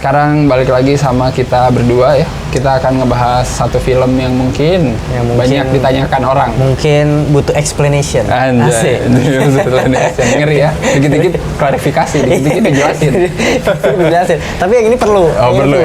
Sekarang balik lagi sama kita berdua ya. Kita akan ngebahas satu film yang mungkin banyak ditanyakan orang. Mungkin butuh explanation. Anjay, ngeri ya. Dikit-dikit klarifikasi, dikit-dikit dijelasin. Tapi yang ini perlu. Perlu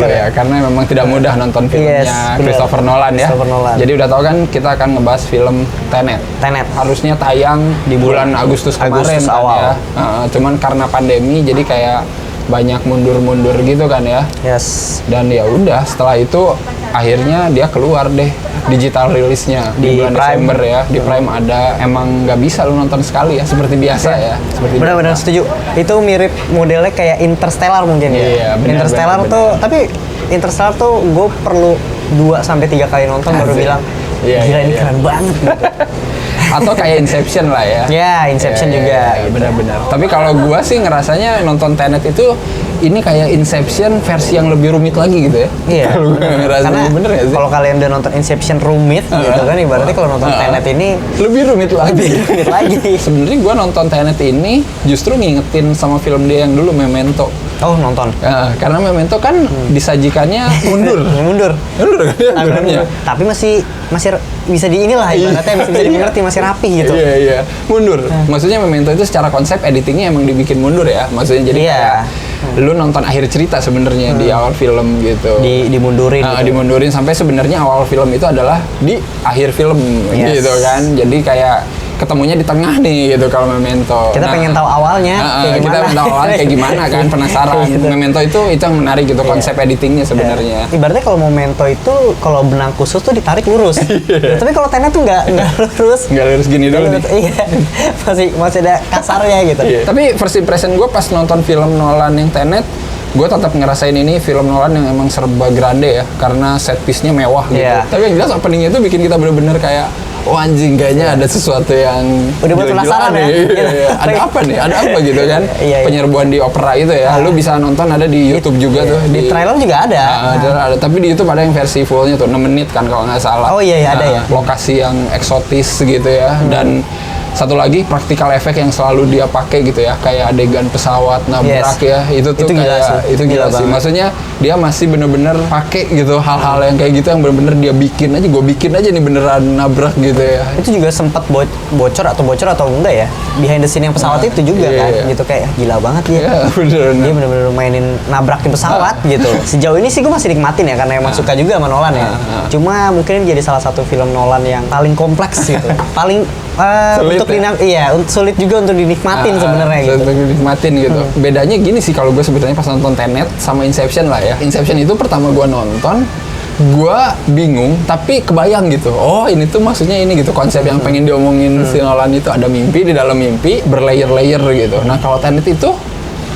ya. Karena memang tidak mudah nonton filmnya Christopher Nolan ya. Jadi udah tahu kan kita akan ngebahas film Tenet. Harusnya tayang di bulan Agustus kemarin awal. Ya. Cuman karena pandemi jadi kayak banyak mundur-mundur gitu kan ya. Yes. Dan ya udah setelah itu akhirnya dia keluar deh digital rilisnya di bulan Desember ya. Di Prime ada. Emang nggak bisa lu nonton sekali ya seperti biasa ya. Benar-benar setuju. Itu mirip modelnya kayak Interstellar mungkin ya. Iya, Interstellar tuh tapi Interstellar tuh gue perlu 2-3 kali nonton baru bilang gila ini keren banget gitu. Atau kayak Inception lah ya. Ya, Inception juga. Gitu. Benar-benar. Tapi kalau gua sih ngerasanya nonton Tenet itu ini kayak Inception versi yang lebih rumit lagi gitu ya. Iya. Kalau gua ngerasanya bener ya sih. Kalau kalian udah nonton Inception rumit gitu kan ibaratnya kalau nonton Tenet ini lebih rumit lagi. lagi. Sebenarnya gua nonton Tenet ini justru ngingetin sama film dia yang dulu Memento. Oh, nonton. Karena Memento kan disajikannya mundur kan ya. Tapi masih bisa di inilah ibaratnya bisa dimengerti, masih rapi gitu. Iya. Mundur. Maksudnya Memento itu secara konsep editingnya emang dibikin mundur ya. Maksudnya jadi kayak lu nonton akhir cerita sebenarnya di awal film gitu. Dimundurin gitu. Dimundurin sampai sebenarnya awal film itu adalah di akhir film gitu kan. Jadi kayak ketemunya di tengah nih gitu kalau Memento. Kita pengen tahu awalnya kita pengen tahu awalnya kayak gimana kan, penasaran. Gitu. Memento itu yang menarik gitu konsep editingnya sebenarnya. Ibaratnya kalau Memento itu kalau benang khusus tuh ditarik lurus. Tapi kalau Tenet tuh nggak lurus. Nggak lurus gini dulu nih. Iya. masih ada kasarnya gitu. Tapi first impression gue pas nonton film Nolan yang Tenet, gue tetap ngerasain ini film Nolan yang emang serba grande ya, karena set piece-nya mewah gitu. Tapi yang jelas opening-nya itu bikin kita bener-bener kayak anjing kayaknya ada sesuatu yang udah buat penasaran ya. Iya. Ada apa gitu kan. Penyerbuan di opera itu ya. Lu bisa nonton ada di YouTube juga tuh. Di trailer juga ada. Ada. Tapi di YouTube ada yang versi fullnya tuh 6 menit kan kalau nggak salah. Oh iya ada ya. Lokasi yang eksotis gitu ya. Dan satu lagi praktikal efek yang selalu dia pakai gitu ya, kayak adegan pesawat nabrak ya, itu gila sih. Maksudnya dia masih bener-bener pakai gitu hal-hal yang kayak gitu yang bener-bener dia bikin aja nih beneran nabrak gitu ya. Itu juga sempat bocor atau enggak ya, behind the scene yang pesawat itu juga kan, gitu kayak gila banget dia. Dia bener-bener mainin nabrakin pesawat gitu. Sejauh ini sih gue masih nikmatin ya karena emang suka juga sama Nolan ya. Cuma mungkin jadi salah satu film Nolan yang paling kompleks gitu, paling sulit juga untuk dinikmatin sebenarnya gitu. Untuk dinikmatin gitu. Bedanya gini sih kalau gue sebetulnya pas nonton Tenet sama Inception lah ya. Inception itu pertama gue nonton, gue bingung tapi kebayang gitu. Oh ini tuh maksudnya ini gitu, konsep yang pengen diomongin si Nolan itu ada mimpi, di dalam mimpi berlayer-layer gitu. Nah kalau Tenet itu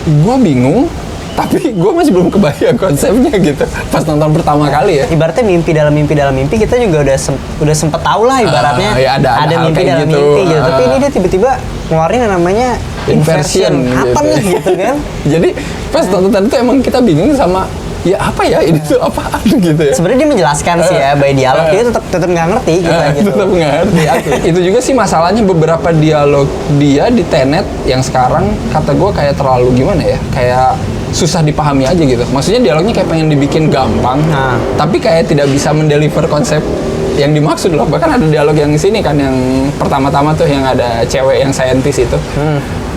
gue bingung tapi gue masih belum kebayang konsepnya gitu pas nonton pertama kali ya. Ibaratnya mimpi dalam mimpi kita juga udah sempet tahu lah ibaratnya. Ada mimpi dalam gitu. Mimpi gitu. Tapi ini dia tiba-tiba ngeluarin yang namanya inversion. Apa nih gitu kan? Jadi pas nonton itu emang kita bingung sama ya apa ya ini tuh apaan gitu ya. Sebenarnya dia menjelaskan sih ya by dialog, dia tetap nggak ngerti gitu. Tetap nggak ngerti. Itu juga sih masalahnya beberapa dialog dia di Tenet yang sekarang kata gue kayak terlalu gimana ya, kayak susah dipahami aja gitu. Maksudnya dialognya kayak pengen dibikin gampang, tapi kayak tidak bisa mendeliver konsep yang dimaksud loh. Bahkan ada dialog yang sini kan yang pertama-tama tuh yang ada cewek yang saintis itu.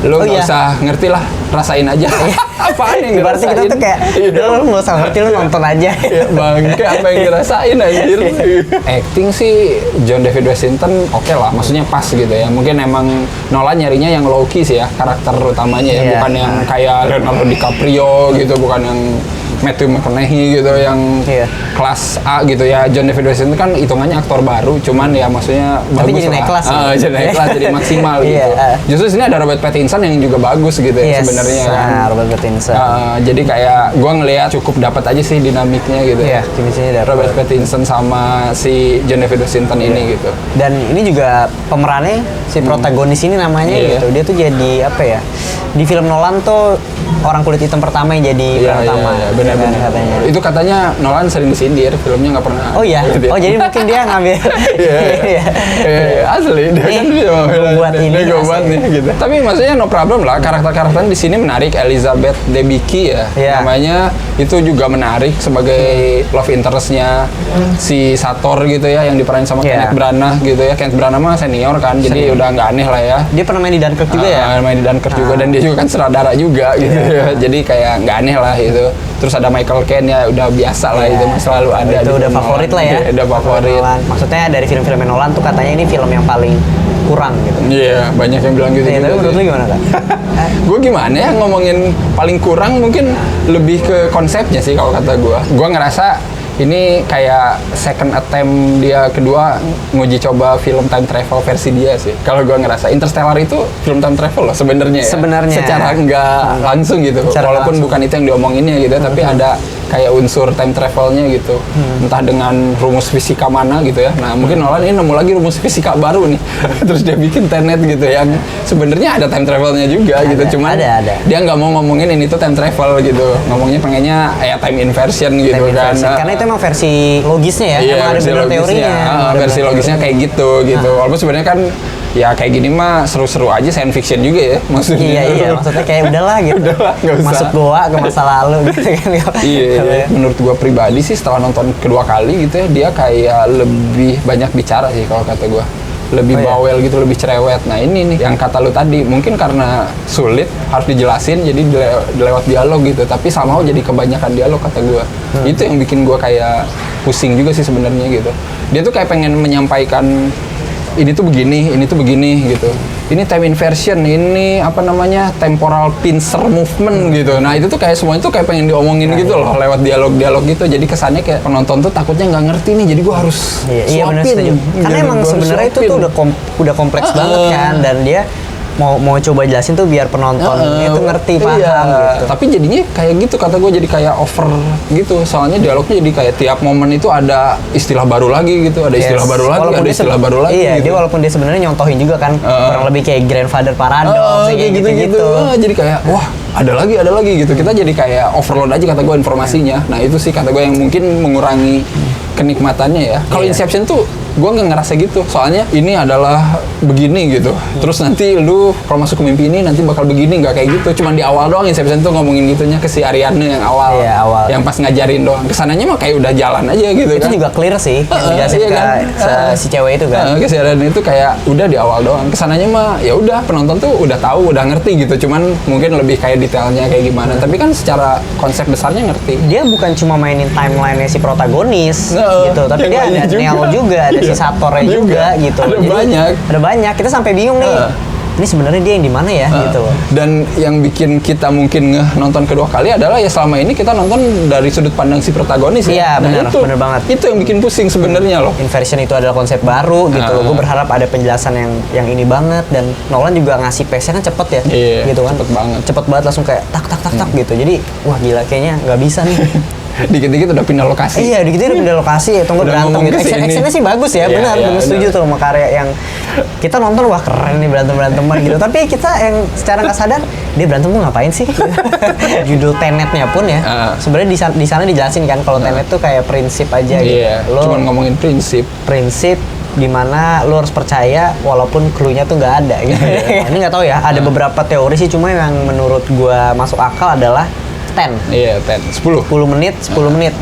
Lu nggak usah ngerti lah, rasain aja. Apaan yang berarti kita tuh kayak lu nggak usah ngerti, lu nonton aja. Ya bangke, apa yang dirasain anjir. Acting sih John David Washington oke lah, maksudnya pas gitu ya. Mungkin emang Nolan nyarinya yang low key sih ya karakter utamanya ya, bukan yang kayak Leonardo DiCaprio gitu, bukan yang Matthew McConaughey gitu yang kelas A gitu ya. John David Washington kan hitungannya aktor baru, cuman ya maksudnya tapi bagus jadi lah. naik kelas. Jadi naik kelas, jadi maksimal gitu. Justru sini ada Robert Pattinson yang juga bagus gitu ya sebenarnya kan. Robert Pattinson. Jadi kayak gua ngelihat cukup dapat aja sih dinamiknya gitu. Chemistry-nya dapat. Robert Pattinson sama si John David Washington ini gitu. Dan ini juga pemerannya si protagonis ini namanya gitu. Dia tuh jadi apa ya? Di film Nolan tuh orang kulit hitam pertama yang jadi peran utama. Iya, benar-benar. Katanya. Itu katanya Nolan sering disindir, filmnya nggak pernah. Oh iya. Oh jadi mungkin dia ngambil. Iya. Asli dia kan dia mau buat ini. Dia buat nih gitu. Tapi maksudnya no problem lah, karakter-karakter di sini menarik. Elizabeth Debicki ya. Namanya itu juga menarik sebagai love interest-nya si Sator gitu ya, yang diperanin sama Kenneth Branagh gitu ya. Kenneth Branagh mah senior kan, jadi udah nggak aneh lah ya. Dia pernah main di Dunkirk juga ya? Main di Dunkirk juga, dan dia juga kan sutradara juga gitu ya. Jadi kayak nggak aneh lah itu. Terus ada Michael Caine ya, udah biasa lah itu, selalu ada. Itu udah favorit lah ya. Udah favorit. Maksudnya dari film-film Nolan tuh katanya ini film yang paling kurang gitu. Iya, banyak yang bilang gitu. Tapi menurut lu gimana Kak? Gue gimana ya, ngomongin paling kurang mungkin lebih ke konsepnya sih kalau kata gue. Gue ngerasa ini kayak second attempt dia kedua nguji coba film time travel versi dia sih. Kalau gue ngerasa Interstellar itu film time travel loh sebenarnya ya. Sebenarnya. Secara nggak langsung gitu. Walaupun bukan itu yang diomonginnya gitu, tapi ada kayak unsur time travelnya gitu. Entah dengan rumus fisika mana gitu ya. Nah mungkin Nolan ini nemu lagi rumus fisika baru nih. Terus dia bikin Tenet gitu yang sebenarnya ada time travelnya juga gitu. Cuman ada. dia nggak mau ngomongin ini tuh time travel gitu. Ngomongnya pengennya ya time inversion gitu kan. Karena itu emang versi logisnya ya. Iya, emang ada bener teorinya. Versi logisnya kayak gitu. Walaupun sebenarnya kan ya kayak gini mah seru-seru aja, science fiction juga ya maksudnya. Iya, maksudnya kayak udahlah gitu. Udahlah, nggak usah. Masuk goa ke masa lalu gitu kan. Iya. Menurut gua pribadi sih setelah nonton kedua kali gitu ya, dia kayak lebih banyak bicara sih kalau kata gua. Lebih bawel gitu, lebih cerewet. Nah ini nih yang kata lu tadi, mungkin karena sulit harus dijelasin jadi lewat dialog gitu, tapi somehow jadi kebanyakan dialog kata gua. Itu yang bikin gua kayak pusing juga sih sebenarnya gitu. Dia tuh kayak pengen menyampaikan ini tuh begini gitu. Ini time inversion, ini apa namanya temporal pincer movement gitu. Nah itu tuh kayak semuanya tuh kayak pengen diomongin gitu loh lewat dialog-dialog gitu. Jadi kesannya kayak penonton tuh takutnya nggak ngerti nih. Jadi gua harus iya benar setuju. Karena emang sebenarnya itu tuh udah kompleks banget kan, dan dia mau coba jelasin tuh biar penontonnya tuh ngerti paham gitu. Tapi jadinya kayak gitu kata gue, jadi kayak over gitu. Soalnya dialognya jadi kayak tiap momen itu ada istilah baru lagi gitu, ada istilah baru lagi, walaupun ada istilah baru lagi. Iya, gitu. dia walaupun dia sebenarnya nyontohin juga kan, kurang lebih kayak grandfather paradox kayak gitu. Jadi kayak wah ada lagi gitu. Kita jadi kayak overload aja kata gue informasinya. Nah itu sih kata gue yang mungkin mengurangi kenikmatannya ya. Kalau Inception tuh gue nggak ngerasa gitu, soalnya ini adalah begini gitu, terus nanti lu kalau masuk ke mimpi ini nanti bakal begini, nggak kayak gitu. Cuman di awal doang Inception tuh ngomongin gitunya ke si Ariadne yang awal, yang pas ngajarin doang. Kesananya mah kayak udah jalan aja gitu. Itu kan juga clear sih yang dijelasin si cewek itu kan. Ke si Ariadne itu kayak udah di awal doang. Kesananya mah ya udah penonton tuh udah tahu, udah ngerti gitu. Cuman mungkin lebih kayak detailnya kayak gimana. Tapi kan secara konsep besarnya ngerti. Dia bukan cuma mainin timeline-nya si protagonis gitu, tapi dia ada Neo juga, ada si Satornya juga gitu. Ada banyak. Kita sampai bingung nih. Ini sebenarnya dia yang di mana ya gitu. Dan yang bikin kita mungkin nonton kedua kali adalah ya selama ini kita nonton dari sudut pandang si protagonis ya. Iya, benar banget. Itu yang bikin pusing sebenarnya loh. Inversion itu adalah konsep baru gitu. Gue berharap ada penjelasan yang ini banget, dan Nolan juga ngasih pace-nya kan cepet ya. Iya, gitu kan. Cepet banget langsung kayak tak gitu. Jadi wah gila kayaknya nggak bisa nih. Dikit-dikit udah pindah lokasi. Iya, dikit-dikit udah pindah lokasi atau nggak berantem gitu. Actionnya sih bagus ya, benar setuju tuh sama karya yang kita nonton, wah keren nih beranteman gitu. Tapi kita yang secara nggak sadar dia berantem tuh ngapain sih? Judul Tenetnya pun ya, sebenarnya di sana dijelasin kan kalau Tenet tuh kayak prinsip aja gitu. Lo cuman ngomongin prinsip dimana lo harus percaya walaupun clue-nya tuh nggak ada gitu. Ini nggak tahu ya, ada beberapa teori sih, cuma yang menurut gua masuk akal adalah 10. Iya, 10 menit.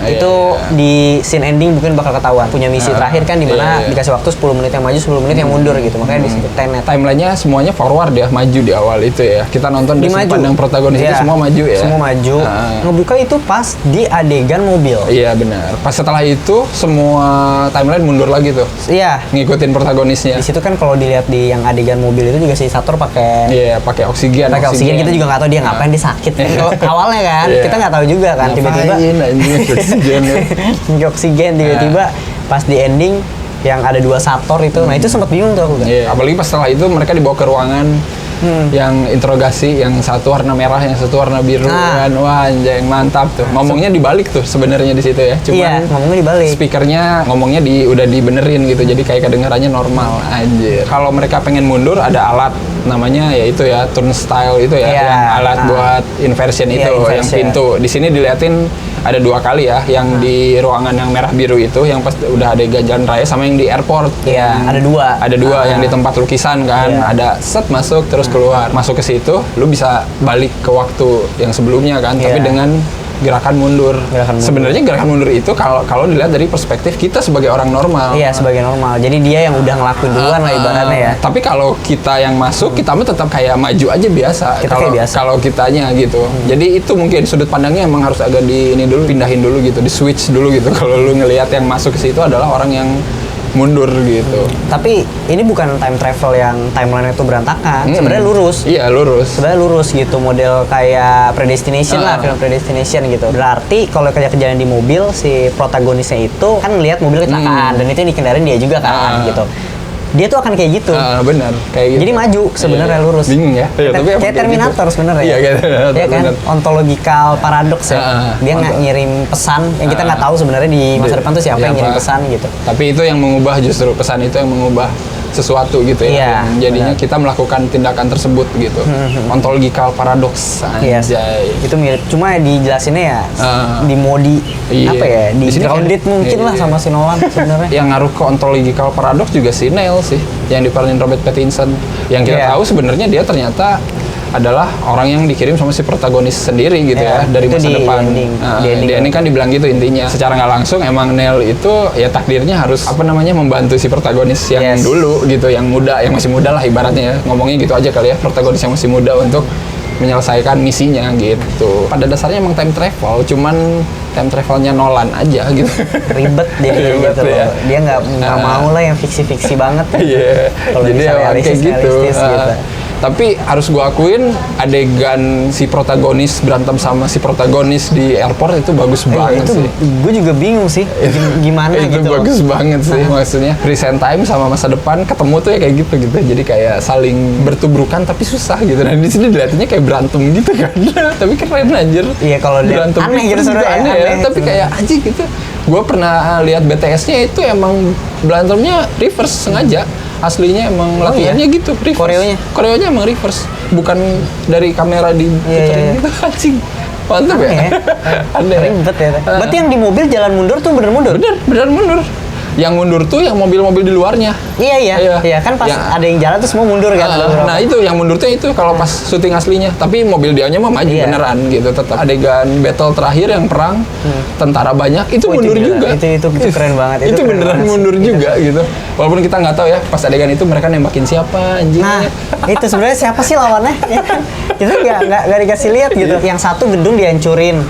Itu di scene ending mungkin bakal ketahuan. Punya misi terakhir kan, dimana dikasih waktu 10 menit yang maju, 10 menit yang mundur gitu. Makanya disebut Tenet. Timelinenya semuanya forward ya, maju di awal itu ya. Kita nonton di sudut pandang protagonis itu semua maju ya. Semua maju. Ngebuka itu pas di adegan mobil. Iya benar. Pas setelah itu semua timeline mundur lagi tuh. Iya. Ngikutin protagonisnya. Di situ kan kalau dilihat di yang adegan mobil itu juga si Sator pakai. Iya, pakai oksigen. Kita juga nggak tahu dia ngapain, dia sakit kan kalau awalnya kan. Kita nggak tahu juga kan, tiba-tiba oksigen tiba-tiba pas di ending yang ada 2 Sator itu. Nah itu sempat bingung tuh aku kan. Apalagi pas setelah itu mereka dibawa ke ruangan Yang interogasi, yang satu warna merah, yang satu warna biru kan. Wah, anjay, mantap tuh. Ngomongnya dibalik tuh sebenarnya di situ ya. Cuman ngomongnya dibalik. Speakernya ngomongnya udah dibenerin gitu. Jadi kayak kedengarannya normal. Anjir. Kalau mereka pengen mundur ada alat namanya yaitu ya turnstile itu ya, yang alat buat inversion itu, yang pintu. Di sini diliatin ada 2 kali ya, yang di ruangan yang merah biru itu, yang pas udah ada jalan raya, sama yang di airport. Iya, ada 2. Ada 2 yang di tempat lukisan kan, ada set masuk terus keluar. Masuk ke situ, lu bisa balik ke waktu yang sebelumnya kan, tapi dengan gerakan mundur. Sebenarnya gerakan mundur itu kalau dilihat dari perspektif kita sebagai orang normal. Iya, sebagai normal. Jadi dia yang udah ngelakuin duluan lah ibaratnya ya. Tapi kalau kita yang masuk, kita mah tetap kayak maju aja biasa. Kalau kitanya gitu. Jadi itu mungkin sudut pandangnya emang harus agak pindahin dulu gitu, di switch dulu gitu. Kalau lu ngelihat yang masuk ke situ adalah orang yang mundur gitu. Tapi ini bukan time travel yang timeline itu berantakan. Sebenarnya lurus. Iya, lurus. Sebenarnya lurus gitu, model kayak Predestination lah, film Predestination gitu. Berarti kalau kejadian di mobil, si protagonisnya itu kan lihat mobil kecelakaan dan itu yang dikendarin dia juga kan gitu. Dia tuh akan kayak gitu. Benar, kayak gitu. Jadi maju sebenarnya lurus. Bingung ya. Kayak Terminator gitu sebenarnya. Iya, kayak Terminator. Iya kan? Ontological paradox ya. Dia nggak ngirim pesan yang kita nggak tahu sebenarnya di masa depan tuh siapa yang ngirim pesan gitu. Tapi itu yang mengubah, justru pesan itu yang mengubah sesuatu gitu ya. Jadinya kita melakukan tindakan tersebut gitu. Ontological paradox. Anjay. Itu mirip. Cuma dijelasinnya ya di modi apa ya? Di grounded mungkin lah sama si Nolan sebenarnya. Yang ngaruh ke ontological paradox juga si Neil sih, yang diperanin Robert Pattinson. Yang kita tahu sebenarnya dia ternyata adalah orang yang dikirim sama si protagonis sendiri gitu ya, dari masa depan. Di ending kan dibilang gitu intinya. Secara nggak langsung emang Neil itu ya takdirnya harus membantu si protagonis yang dulu gitu, yang muda, yang masih muda lah ibaratnya ya. Ngomongnya gitu aja kali ya, protagonis yang masih muda untuk menyelesaikan misinya gitu. Pada dasarnya emang time travel, cuman time travelnya Nolan aja gitu. Ribet dia gitu ya. Dia nggak mau lah yang fiksi-fiksi banget. Iya. Jadi kayak gitu. Tapi harus gue akuin adegan si protagonis berantem sama si protagonis di airport itu bagus banget sih. Gue juga bingung sih gimana itu gitu. Itu bagus banget sih maksudnya. Present time sama masa depan ketemu tuh ya kayak gitu. Jadi kayak saling bertubrukan tapi susah gitu. Nah di sini dilihatnya kayak berantem gitu kan. Tapi keren anjir. Iya kalau berantem aneh gitu sebenarnya. Aneh ya. Tapi kayak aja gitu. Gue pernah lihat BTS-nya itu emang berantemnya reverse sengaja. Aslinya emang latihannya gitu, reverse. Koreonya emang reverse, bukan dari kamera di gitu. Anjing. Mantap ya? Aneh. Ribet ya. Berarti yang di mobil jalan mundur tuh bener mundur? Bener mundur. Yang mundur tuh yang mobil-mobil di luarnya. Iya kan pas ada yang jalan tuh semua mundur kan. Nah itu yang mundur tuh itu kalau pas syuting aslinya. Tapi mobil dianya mah maju beneran gitu. Tetap adegan battle terakhir yang perang tentara banyak itu mundur juga. Itu keren banget. Itu beneran mundur juga gitu. Walaupun kita nggak tahu ya pas adegan itu mereka nembakin siapa anjing. Nah itu sebenarnya siapa sih lawannya? Itu nggak dikasih lihat gitu. Yang satu gedung dihancurin.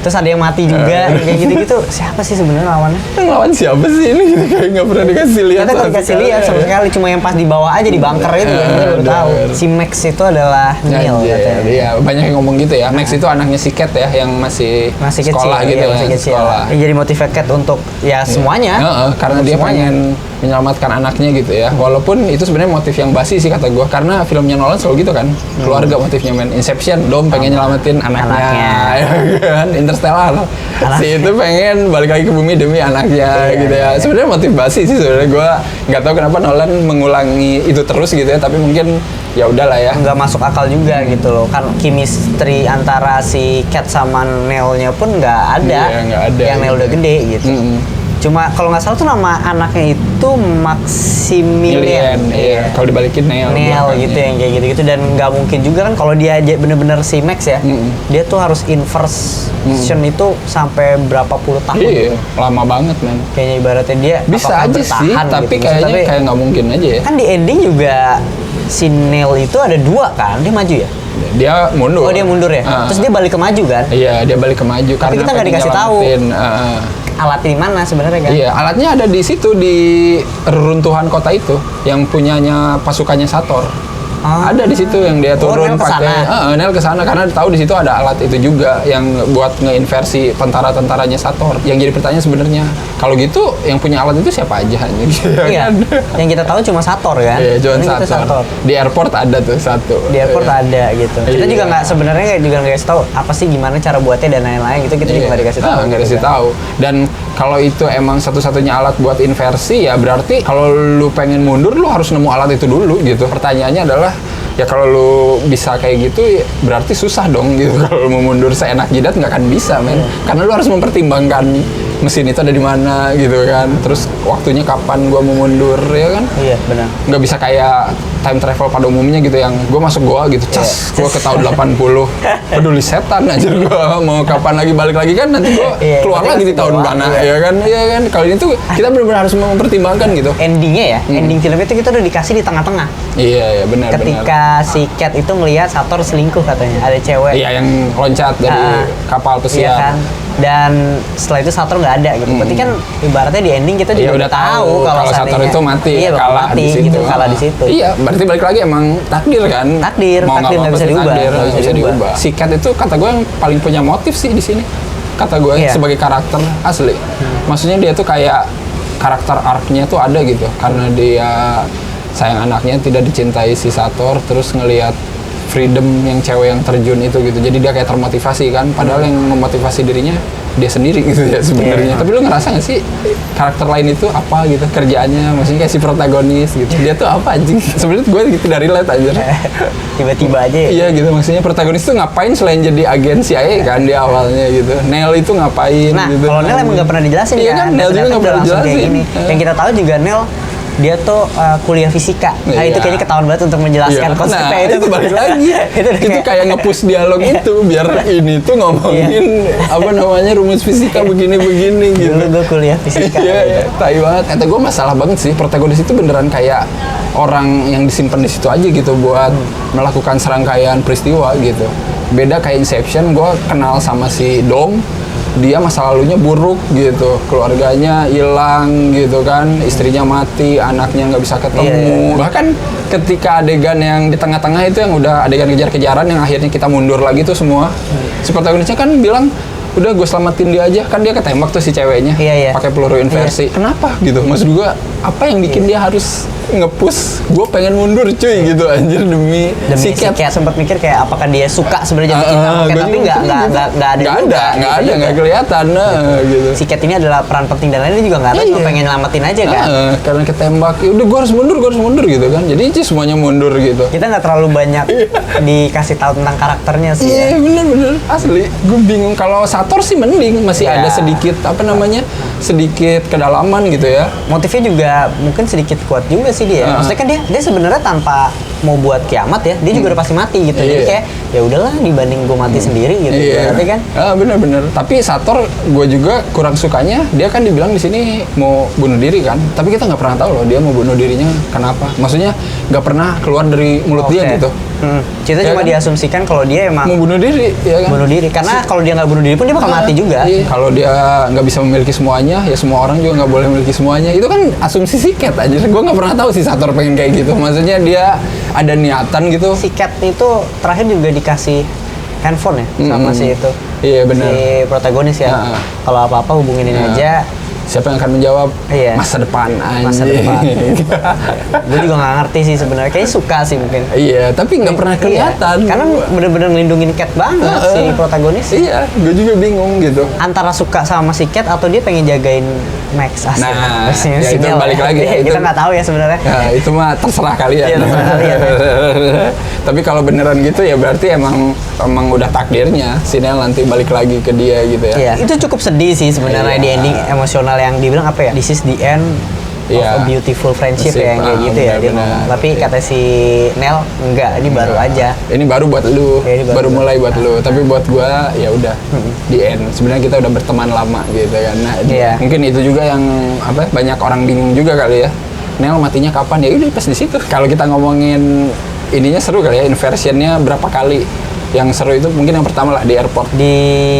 Terus ada yang mati juga, kayak gitu-gitu. Siapa sih sebenarnya lawannya? Lawan siapa sih ini? Gitu, kayak nggak pernah dikasih lihat. Kita nggak dikasih lihat sama sekali, cuma yang pas di bawah aja di bunker itu yang kita baru tahu. Si Max itu adalah Neil katanya. Iya, banyak yang ngomong gitu ya. Max itu anaknya si Cat ya, yang masih sekolah kecil, gitu masih kecil. Jadi motivated untuk ya semuanya. Karena dia pengen menyelamatkan anaknya gitu ya. Walaupun itu sebenarnya motif yang basi sih kata gue, karena filmnya Nolan selalu gitu kan. Keluarga motifnya men. Inception, Dom pengen nyelamatin anaknya. Ya kan? Interstellar. Si itu pengen balik lagi ke bumi demi anaknya gitu ya. Sebenarnya motif basi sih sebenarnya. Gue nggak tahu kenapa Nolan mengulangi itu terus gitu ya, tapi mungkin ya udahlah ya. Nggak masuk akal juga gitu loh. Kan chemistry antara si Cat sama Neil-nya pun nggak ada. Iya, nggak ada. Yang Neil udah gede gitu. Cuma kalau nggak salah tuh nama anaknya itu Maximilian. Iya. Kalau dibalikin Neil gitu yang kayak gitu-gitu, dan nggak mungkin juga kan kalau dia bener-bener si Max ya, dia tuh harus inversion itu sampai berapa puluh tahun. Iya, lama banget men. Kayaknya ibaratnya dia bisa aja sih, tapi gitu. Kayaknya kayak nggak mungkin aja ya. Kan di ending juga si Neil itu ada 2 kan, dia maju ya? Dia mundur. Oh dia mundur ya? Terus dia balik ke maju kan? Iya, dia balik ke maju. Tapi kita nggak dikasih tahu alatnya di mana sebenarnya kan? Iya, alatnya ada di situ, di reruntuhan kota itu yang punyanya pasukannya Sator. Ada di situ yang dia turun Nel kesana? pakai Nel kesana karena tahu di situ ada alat itu juga yang buat ngeinversi tentara-tentaranya Sator. Yang jadi pertanyaan sebenarnya, kalau gitu yang punya alat itu siapa aja anjing? Iya. Yang kita tahu cuma Sator kan? Iya, cuma Karena itu Sator. Di airport ada tuh satu. Di airport ada gitu. Kita Iya. juga nggak sebenarnya juga nggak kasih tahu apa sih gimana cara buatnya dan lain-lain gitu. Kita juga nggak dikasih tahu. Nggak dikasih tahu. Dan kalau itu emang satu-satunya alat buat inversi ya berarti kalau lu pengen mundur lu harus nemu alat itu dulu gitu. Pertanyaannya adalah ya kalau lu bisa kayak gitu ya berarti susah dong gitu. Kalau mau mundur seenak jidat nggak akan bisa men. Karena lu harus mempertimbangkan mesin itu ada di mana gitu kan. Terus waktunya kapan gua mau mundur ya kan? Iya benar. Nggak bisa kayak time travel pada umumnya gitu yang gue masuk goa gitu cas gue ke tahun 80 peduli setan aja gue mau kapan lagi balik lagi kan nanti gue keluar lagi di tahun mana ya kan kalau ini tuh kita benar-benar harus mempertimbangkan gitu endingnya ya ending film itu kita udah dikasih di tengah-tengah iya benar ketika si Cat itu ngelihat Sator selingkuh katanya ada cewek iya yang loncat dari kapal pesiar iya kan? Dan setelah itu Sator nggak ada gitu. Berarti kan ibaratnya di ending kita juga udah tahu kalau Sator itu mati, iya, kalah mati, di situ. gitu, kalah di situ. Iya, berarti balik lagi emang takdir kan. Takdir nggak bisa diubah. Nggak bisa diubah. Si Cat itu kata gue yang paling punya motif sih di sini. Kata gue sebagai karakter asli. Maksudnya dia tuh kayak karakter arc-nya tuh ada gitu. Karena dia sayang anaknya tidak dicintai si Sator, terus ngelihat freedom yang cewek yang terjun itu gitu. Jadi dia kayak termotivasi kan. Padahal yang memotivasi dirinya dia sendiri gitu ya sebenarnya. Tapi lu ngerasa nggak sih karakter lain itu apa gitu kerjaannya? Maksudnya kayak si protagonis gitu. Dia tuh apa anjing? Sebenarnya gue gitu dari relate aja. Tiba-tiba aja. Iya gitu. Maksudnya protagonis tuh ngapain selain jadi agen CIA kan di awalnya gitu. Nel itu ngapain nah, gitu. Nah, kalau Nel emang nggak pernah dijelasin iya kan. Nel juga nggak pernah dijelasin. Yang kita tahu juga Nel dia tuh kuliah fisika. Nah itu kayaknya ketahuan banget untuk menjelaskan konsepnya itu balik lagi. itu kayak nge-push dialog itu biar ini tuh ngomongin apa namanya rumus fisika begini-begini gitu. Dulu gue kuliah fisika. Iya, tai banget. Kata gue masalah banget sih protagonis itu beneran kayak orang yang disimpan di situ aja gitu buat melakukan serangkaian peristiwa gitu. Beda kayak Inception, gue kenal sama si Dom. Dia masa lalunya buruk gitu, keluarganya hilang gitu kan, istrinya mati, anaknya nggak bisa ketemu. Bahkan ketika adegan yang di tengah-tengah itu yang udah adegan kejar-kejaran yang akhirnya kita mundur lagi tuh semua, si protagonisnya kan bilang udah gue selamatin dia aja kan dia ketembak tuh si ceweknya pakai peluru inversi. Kenapa gitu? Maksud gue apa yang bikin dia harus nge-push gue pengen mundur cuy gitu anjir demi si Cat. Sempat mikir kayak apakah dia suka sebenarnya jatuh cinta sama Cat tapi nggak ada kelihatan gitu. Si Cat ini adalah peran penting dan lainnya juga nggak tahu cuma pengen nyelamatin aja kan karena ketembak ya udah gue harus mundur gitu kan jadi semuanya mundur gitu. Kita nggak terlalu banyak dikasih tahu tentang karakternya sih iya bener asli gue bingung. Kalau Sator sih mending masih ada sedikit apa namanya sedikit kedalaman gitu ya. Motifnya juga mungkin sedikit kuat juga sih dia. Maksudnya kan dia sebenarnya tanpa mau buat kiamat ya, dia juga udah pasti mati gitu. Jadi kayak ya udahlah dibanding gue mati sendiri gitu. Berarti kan? Bener. Tapi Sator gue juga kurang sukanya dia kan dibilang di sini mau bunuh diri kan. Tapi kita nggak pernah tahu loh dia mau bunuh dirinya kenapa. Maksudnya nggak pernah keluar dari mulut dia gitu. Kita cuma diasumsikan kalau dia emang mau bunuh diri, ya kan? Bunuh diri. Karena kalau dia nggak bunuh diri pun dia bakal mati juga. Kalau dia nggak bisa memiliki semuanya, ya semua orang juga nggak boleh memiliki semuanya. Itu kan asumsi si Cat aja. Gue nggak pernah tahu si Sator pengen kayak gitu. Maksudnya dia ada niatan gitu. Si Cat itu terakhir juga dikasih handphone ya sama si itu. Iya benar. Si protagonis ya. Kalau apa-apa hubungin ini aja. Siapa yang akan menjawab masa depan aja. Masa depan. Gue juga nggak ngerti sih sebenarnya. Kayaknya suka sih mungkin. Iya, tapi nggak pernah kelihatan. Karena bener-bener ngelindungin Cat banget si protagonis. Iya, gue juga bingung gitu. Antara suka sama si Cat atau dia pengen jagain Max asli. Nah, ya itu balik lagi. Kita nggak tahu ya sebenarnya. Ya, itu mah terserah kalian. Iya, terserah kalian. Tapi kalau beneran gitu ya berarti emang udah takdirnya si Nel nanti balik lagi ke dia gitu ya. Iya, itu cukup sedih sih sebenarnya di ending emosional yang dibilang apa ya? This is the end of a beautiful friendship ya, yang kayak gitu ya dia ngomong. Tapi kata si Nel enggak, ini baru aja. Ini baru buat lu, baru mulai buat lu. Tapi buat gua ya udah di end. Sebenarnya kita udah berteman lama gitu kan. Nah, mungkin itu juga yang apa banyak orang bingung juga kali ya. Nel matinya kapan? Ya udah pas di situ. Kalau kita ngomongin ininya seru kali ya, inversionnya berapa kali. Yang seru itu mungkin yang pertama lah di airport. Di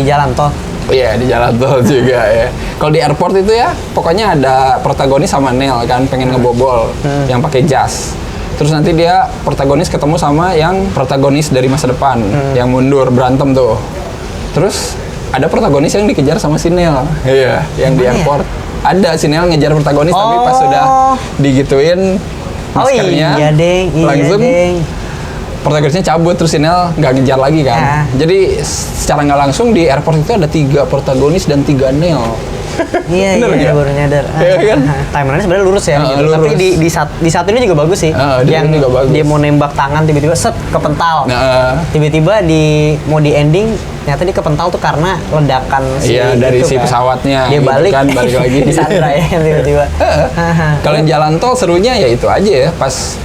jalan tol. Iya di jalan tol juga ya. Kalau di airport itu ya pokoknya ada protagonis sama Nel kan pengen ngebobol yang pakai jas. Terus nanti dia protagonis ketemu sama yang protagonis dari masa depan, yang mundur berantem tuh. Terus ada protagonis yang dikejar sama si Neil. Iya, yang di airport. Ada si Neil ngejar protagonis tapi pas sudah digituin maskernya langsung protagonisnya cabut, terus si Neil nggak ngejar lagi kan. Jadi secara nggak langsung di airport itu ada 3 protagonis dan 3 Neil. Iya, baru nyadar. Iya kan? Timeline-nya sebenarnya lurus ya. Gitu. Lurus. Tapi di satu ini juga bagus sih. Yang juga bagus. dia mau nembak tangan tiba-tiba set kepental. Tiba-tiba mau di ending ternyata dia kepental tuh karena ledakan dari itu, si pesawatnya. Dia gitu balik, kan, balik lagi di Sandra ya tiba-tiba. Kalau jalan tol serunya ya itu aja ya, pas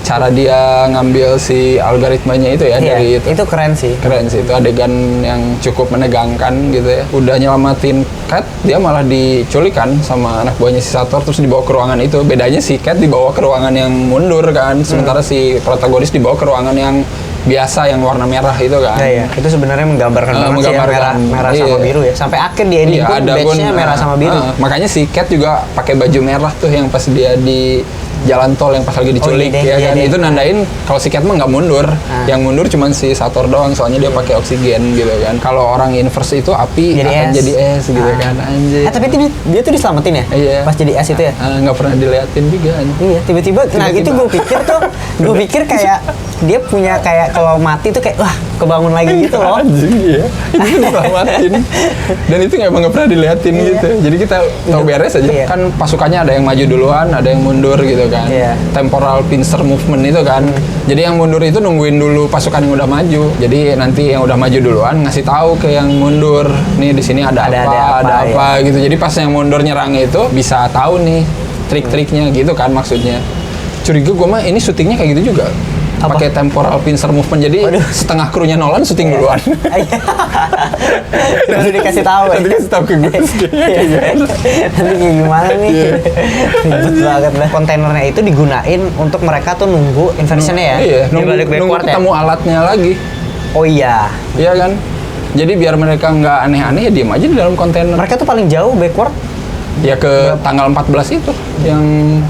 cara dia ngambil si algoritmanya itu ya dari itu. Itu keren sih. Keren sih, itu adegan yang cukup menegangkan gitu ya. Udah nyelamatin Cat, dia malah diculik kan sama anak buahnya si Sator, terus dibawa ke ruangan itu. Bedanya si Cat dibawa ke ruangan yang mundur kan, sementara si protagonis dibawa ke ruangan yang biasa yang warna merah itu kan. Iya. Itu sebenarnya menggambarkan banget sih ya, merah sama biru ya. Sampai akhir di ending pun badge-nya merah sama biru. Makanya si Cat juga pakai baju merah tuh yang pas dia di jalan tol yang pas lagi diculik kan. Itu nandain kalau si Cat mah nggak mundur. Yang mundur cuman si Sator doang, soalnya dia pakai oksigen gitu kan. Kalau orang inverse itu api akan jadi es gitu kan. Anjir. Tapi dia tuh diselamatin ya? Iya. Pas jadi es itu ya? Nggak pernah diliatin juga. Iya, tiba-tiba. Nah itu gue pikir kayak dia punya kayak kalau mati tuh kayak wah kebangun lagi gitu loh. Anjing iya. Itu diselamatin. Dan itu emang nggak pernah diliatin gitu. Jadi kita tahu beres aja. Kan pasukannya ada yang maju duluan, ada yang mundur gitu kan. Temporal pincer movement itu kan. Jadi yang mundur itu nungguin dulu pasukan yang udah maju. Jadi nanti yang udah maju duluan ngasih tahu ke yang mundur, nih di sini ada apa gitu. Jadi pas yang mundur nyerang itu bisa tahu nih trik-triknya gitu kan maksudnya. Curiga gue mah ini syutingnya kayak gitu juga. Pakai temporal pincer movement, jadi setengah krunya Nolan syuting duluan. Nanti dikasih tahu. Nanti dikasih tahu ke gue. Nanti kayak gimana nih? Ribet banget lah. Kontainernya itu digunain untuk mereka tuh nunggu inversionnya ya. Iya. Nunggu ketemu alatnya lagi. Oh iya. Iya kan. Jadi biar mereka nggak aneh-aneh ya diem aja di dalam kontainer. Mereka tuh paling jauh backward. Ya ke tanggal 14 itu yang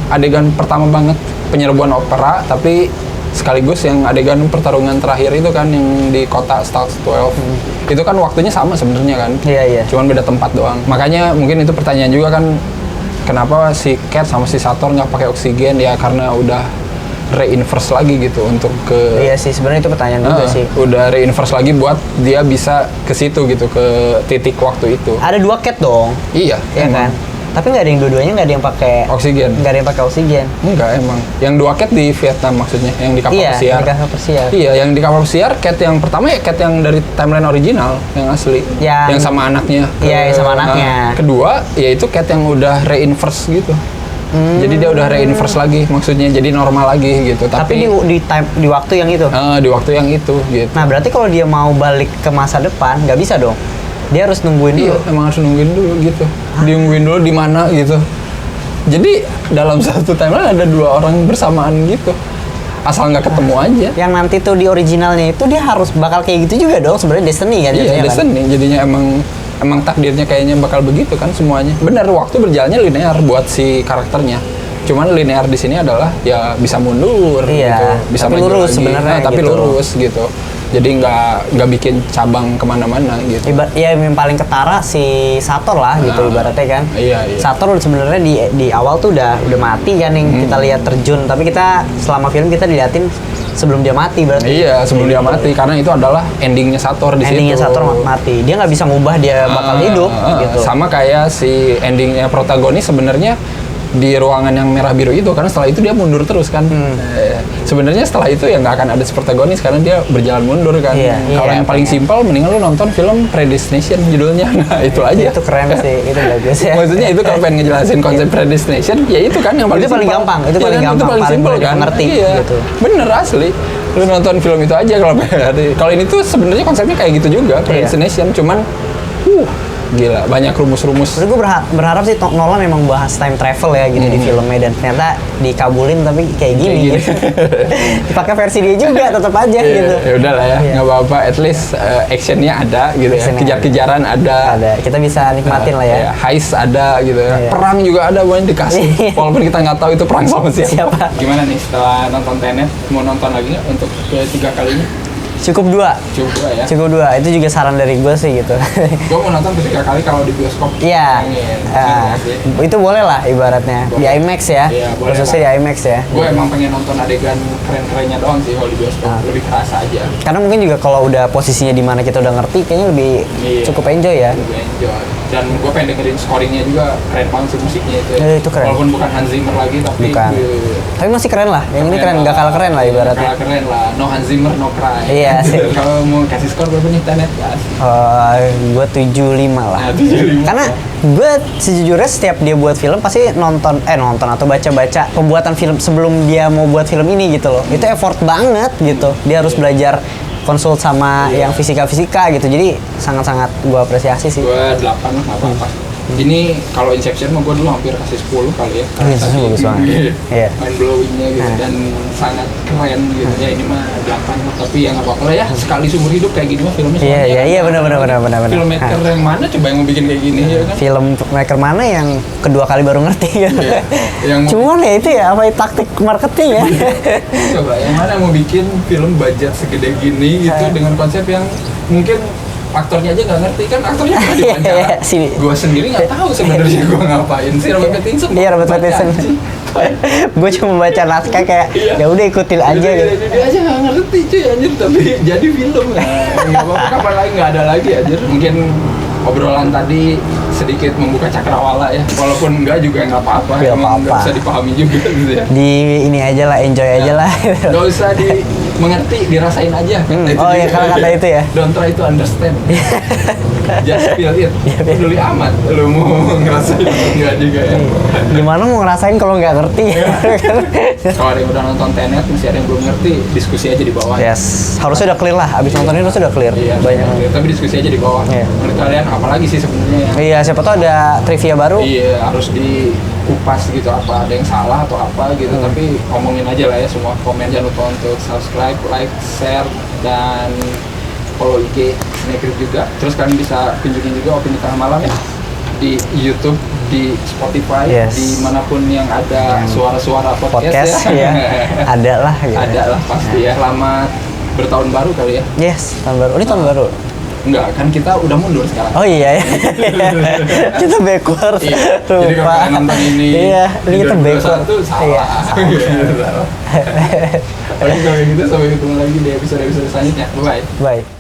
adegan pertama banget penyerbuan opera, tapi sekaligus yang adegan pertarungan terakhir itu kan yang di kota Stalks 12. Itu kan waktunya sama sebenarnya kan. Iya. Cuman beda tempat doang. Makanya mungkin itu pertanyaan juga kan, kenapa si Cat sama si Sator nggak pakai oksigen ya, karena udah reinverse lagi gitu untuk ke. Iya sih, sebenarnya itu pertanyaan juga sih. Udah reinverse lagi buat dia bisa ke situ gitu, ke titik waktu itu. Ada 2 Cat dong. Iya kan. Tapi nggak ada yang dua-duanya nggak ada yang pakai oksigen. Nggak ada yang pakai oksigen. Enggak emang. Yang 2 Cat di Vietnam maksudnya, yang di kapal pesiar. Iya, di kapal pesiar. Iya, yang di kapal pesiar Cat yang pertama ya Cat yang dari timeline original, yang asli. Yang sama anaknya. Iya, yang sama anaknya. Kedua, yaitu Cat yang udah reinverse gitu. Jadi dia udah reinverse lagi maksudnya, jadi normal lagi gitu. Tapi di waktu yang itu. Di waktu yang itu gitu. Nah, berarti kalau dia mau balik ke masa depan nggak bisa dong. Dia harus nungguin dulu. Iya, emang harus nungguin dulu gitu. Diungguin dulu di mana gitu. Jadi dalam satu timeline ada 2 orang bersamaan gitu. Asal nggak ketemu aja. Yang nanti tuh di originalnya itu dia harus bakal kayak gitu juga dong. Sebenarnya destiny kan. Iya, destiny. Kan? Jadinya emang takdirnya kayaknya bakal begitu kan semuanya. Benar, waktu berjalannya linear buat si karakternya. Cuman linear di sini adalah ya bisa mundur gitu. Bisa tapi lurus sebenarnya. Tapi gitu. Lurus gitu. Jadi nggak bikin cabang kemana-mana gitu. Ya yang paling ketara si Sator lah gitu ibaratnya kan. Iya. Sator sebenarnya di awal tuh udah mati kan yang kita lihat terjun. Tapi kita selama film kita diliatin sebelum dia mati berarti. Iya, sebelum dia mati karena itu adalah endingnya Sator di situ. Endingnya Sator mati. Dia nggak bisa ngubah dia bakal hidup gitu. Sama kayak si endingnya protagonis sebenarnya di ruangan yang merah biru itu, karena setelah itu dia mundur terus kan. Sebenarnya setelah itu ya nggak akan ada protagonis karena dia berjalan mundur kan. Kalau yang paling simpel mendingan lu nonton film Predestination judulnya. Nah itu aja. Itu keren sih, itu bagus ya. Maksudnya itu kalau pengen ngejelasin konsep Predestination ya itu kan yang paling gampang. Itu paling gampang, paling simpel kan. Ngerti gitu. Bener asli. Lu nonton film itu aja kalau ini tuh sebenarnya konsepnya kayak gitu juga Predestination, cuman Gila, banyak rumus-rumus. Terus gue berharap sih Nolan memang bahas time travel ya gitu di filmnya, dan ternyata dikabulin tapi kayak gini. gini. Gitu. Dipakai versi dia juga tetap aja gitu. Ya udahlah ya, nggak apa-apa. At least actionnya ada gitu ya, Actionnya kejar-kejaran ada. Kita bisa nikmatin lah ya. Heist ada gitu ya. Iya. Perang juga ada, banyak dikasih. Walaupun kita nggak tahu itu perang sama siapa. Gimana nih setelah nonton Tenet, mau nonton lagi nggak untuk ketiga kalinya? Cukup 2. Coba ya. Cukup 2. Itu juga saran dari gue sih gitu. Gue mau nonton ketiga kali kalau di bioskop. Iya. Itu boleh lah ibaratnya. Di IMAX ya. Iya, boleh khususnya di IMAX ya. Gue emang pengen nonton adegan keren-kerennya doang sih kalau di bioskop. Lebih kerasa aja. Karena mungkin juga kalau udah posisinya di mana kita udah ngerti, kayaknya lebih cukup enjoy ya. Lebih enjoy. Dan gue pengen dengerin scoringnya juga, keren banget sih musiknya itu. Itu keren. Walaupun bukan Hans Zimmer lagi, tapi Bukan. Tapi masih keren lah. Yang ini keren, nggak kalah keren lah ibaratnya. Kalah keren lah. No Hans Zimmer, no cry. Iya sih. Kalau mau kasih skor berapa nih Tenet? Gue 75 lah. Nah, 75. Karena gue sejujurnya setiap dia buat film pasti nonton atau baca-baca pembuatan film sebelum dia mau buat film ini gitu loh. Itu effort banget gitu. Dia harus belajar konsult sama yang fisika-fisika gitu. Jadi sangat-sangat gue apresiasi sih. Gue 8 lah, nggak apa-apa. Ini kalau Inception mah gue dulu hampir kasih 10 kali ya. Inception bagus banget. Iya. Mind blowingnya gitu dan sangat keren gitu ya. Ini mah 8 lah, tapi ya nggak apa-apa lah ya. Sekali seumur hidup kayak gini mah filmnya. Iya benar. Filmmaker yang mana coba yang mau bikin kayak gini ya kan? Filmmaker mana yang kedua kali baru ngerti ya? Iya. Yang Cuman ya itu ya apa taktik marketing ya. coba yang mana mau bikin film budget segede gini gitu dengan konsep yang mungkin aktornya aja nggak ngerti kan, aktornya nggak diwawancara. Gue sendiri nggak tahu sebenarnya gue ngapain sih. Robert Pattinson. Iya, Robert Pattinson. Gue cuma baca naskah kayak ya udah ikutin aja gitu. Dia aja nggak ngerti cuy anjir, tapi jadi film. Nggak apa-apa, kapan lagi nggak ada lagi anjir. Mungkin obrolan tadi sedikit membuka cakrawala ya, walaupun enggak juga nggak apa-apa. Emang nggak bisa dipahami juga gitu ya. Di ini aja lah, enjoy aja lah. Nggak usah mengerti, dirasain aja. Oh ya, kalau kata itu ya. Don't try to understand. Just feel it. Peduli amat lu mau ngerasain atau enggak juga ya. Gimana mau ngerasain kalau nggak ngerti? Kalau ada yang udah nonton Tenet, masih ada yang belum ngerti, diskusi aja di bawah. Yes, harusnya udah clear lah. Abis nonton ini harusnya udah clear. Iya, banyak. Tapi diskusi aja di bawah. Iya. Menurut kalian apalagi sih sebenarnya ya? Iya, siapa tahu ada trivia baru. Iya, harus dikupas gitu, apa ada yang salah atau apa gitu. Tapi ngomongin aja lah ya semua. Komen, jangan lupa untuk subscribe, like, share, dan follow IG Snacker juga. Terus kalian bisa kunjungi juga Opini Tengah Malam ya di YouTube, di Spotify, dimanapun yang ada suara-suara podcast ya. Ada lah gitu. Ada lah pasti ya. Selamat bertahun baru kali ya. Yes, tahun baru. Ini tahun baru. Enggak, kan kita udah mundur sekarang. Oh iya ya. Kita backward. Iya. Jadi kalau kalian nonton ini, iya, ini kita backward. Salah. Iya, Oke, kalau gitu sampai ketemu lagi di episode selanjutnya. Bye. Bye.